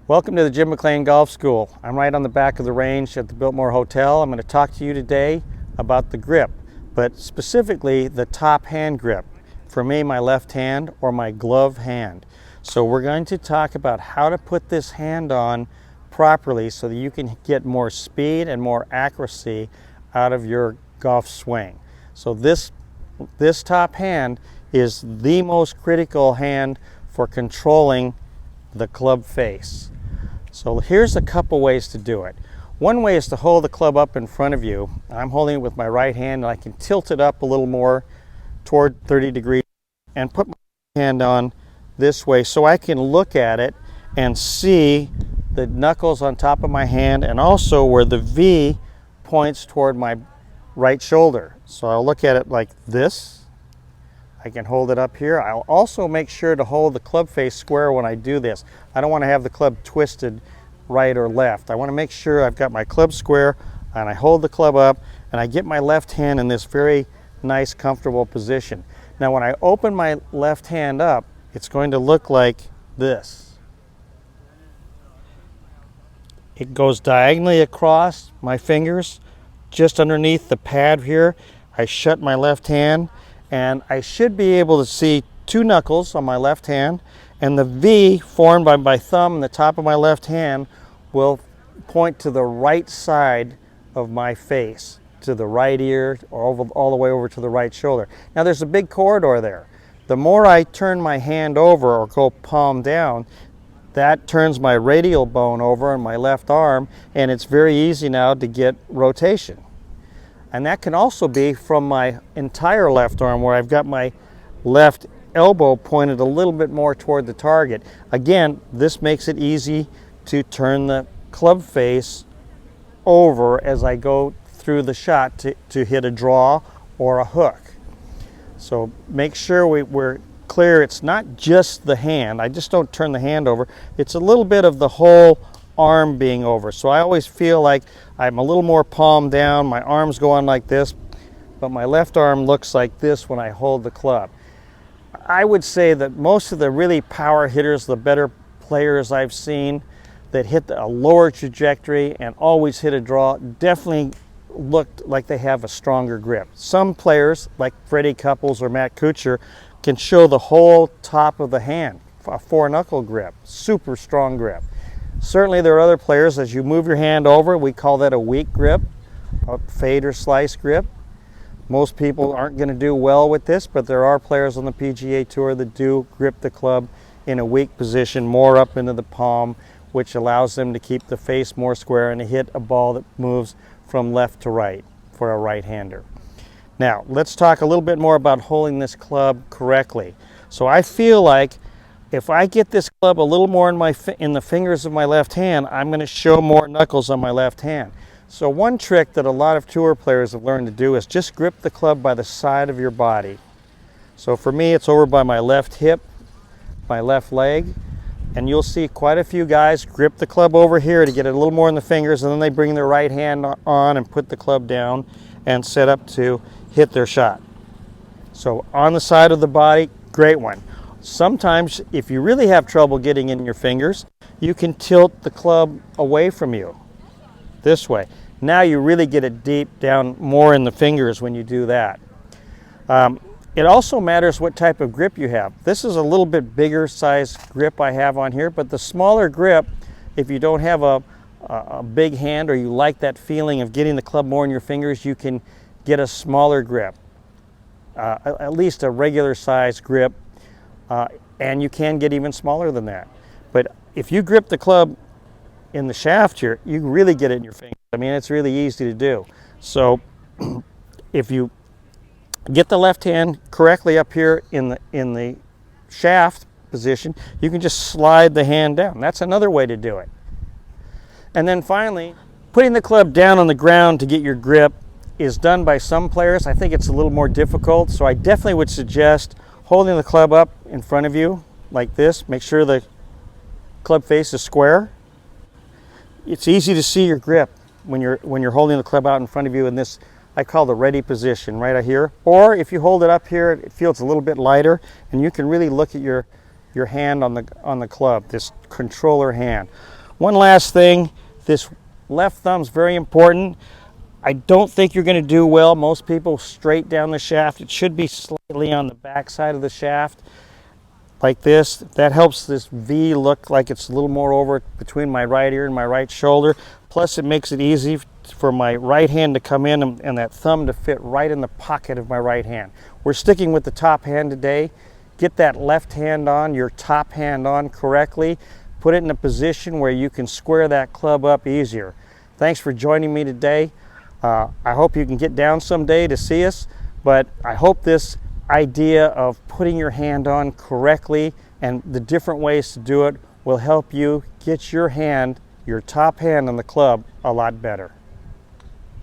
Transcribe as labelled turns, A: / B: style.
A: Welcome to the Jim McLean Golf School. I'm right on the back of the range at the Biltmore Hotel. I'm going to talk to you today about the grip, but specifically the top hand grip. For me, my left hand or my glove hand. So we're going to talk about how to put this hand on properly so that you can get more speed and more accuracy out of your golf swing. So this top hand is the most critical hand for controlling the club face. So here's a couple ways to do it. One way is to hold the club up in front of you. I'm holding it with my right hand and I can tilt it up a little more toward 30 degrees and put my hand on this way so I can look at it and see the knuckles on top of my hand and also where the V points toward my right shoulder. So I'll look at it like this. I can hold it up here. I'll also make sure to hold the club face square when I do this. I don't want to have the club twisted right or left. I want to make sure I've got my club square and I hold the club up and I get my left hand in this very nice, comfortable position. Now when I open my left hand up, it's going to look like this. It goes diagonally across my fingers, just underneath the pad here. I shut my left hand and I should be able to see two knuckles on my left hand, and the V formed by my thumb and the top of my left hand will point to the right side of my face, to the right ear or all the way over to the right shoulder. Now there's a big corridor there. The more I turn my hand over or go palm down, that turns my radial bone over on my left arm, and it's very easy now to get rotation. And that can also be from my entire left arm where I've got my left elbow pointed a little bit more toward the target. Again, this makes it easy to turn the club face over as I go through the shot to hit a draw or a hook. So make sure we're clear. It's not just the hand. I just don't turn the hand over. It's a little bit of the whole arm being over. So I always feel like I'm a little more palm down, my arms go on like this, but my left arm looks like this when I hold the club. I would say that most of the really power hitters, the better players I've seen that hit a lower trajectory and always hit a draw, definitely looked like they have a stronger grip. Some players, like Freddie Couples or Matt Kuchar, can show the whole top of the hand, a four-knuckle grip, super strong grip. Certainly there are other players, as you move your hand over, we call that a weak grip, a fade or slice grip. Most people aren't going to do well with this, but there are players on the PGA Tour that do grip the club in a weak position, more up into the palm, which allows them to keep the face more square and to hit a ball that moves from left to right for a right-hander. Now, let's talk a little bit more about holding this club correctly. So I feel like if I get this club a little more in the fingers of my left hand, I'm going to show more knuckles on my left hand. So one trick that a lot of tour players have learned to do is just grip the club by the side of your body. So for me, it's over by my left hip, my left leg, and you'll see quite a few guys grip the club over here to get it a little more in the fingers, and then they bring their right hand on and put the club down and set up to hit their shot. So on the side of the body, great one. Sometimes, if you really have trouble getting in your fingers, you can tilt the club away from you, this way. Now you really get it deep down more in the fingers when you do that. It also matters what type of grip you have. This is a little bit bigger size grip I have on here, but the smaller grip, if you don't have a big hand or you like that feeling of getting the club more in your fingers, you can get a smaller grip, at least a regular size grip. And you can get even smaller than that. But if you grip the club in the shaft here, you really get it in your fingers. I mean, it's really easy to do. So if you get the left hand correctly up here in the shaft position, you can just slide the hand down. That's another way to do it. And then finally, putting the club down on the ground to get your grip is done by some players. I think it's a little more difficult, so I definitely would suggest holding the club up in front of you like this. Make sure the club face is square. It's easy to see your grip when you're holding the club out in front of you in this, I call the ready position, right here. Or if you hold it up here, it feels a little bit lighter, and you can really look at your hand on the club, this controller hand. One last thing, this left thumb's very important. I don't think you're going to do well. Most people straight down the shaft. It should be slightly on the back side of the shaft, like this. That helps this V look like it's a little more over between my right ear and my right shoulder. Plus, it makes it easy for my right hand to come in and that thumb to fit right in the pocket of my right hand. We're sticking with the top hand today. Get that left hand on, your top hand on correctly. Put it in a position where you can square that club up easier. Thanks for joining me today. I hope you can get down someday to see us, but I hope this idea of putting your hand on correctly and the different ways to do it will help you get your hand, your top hand on the club a lot better.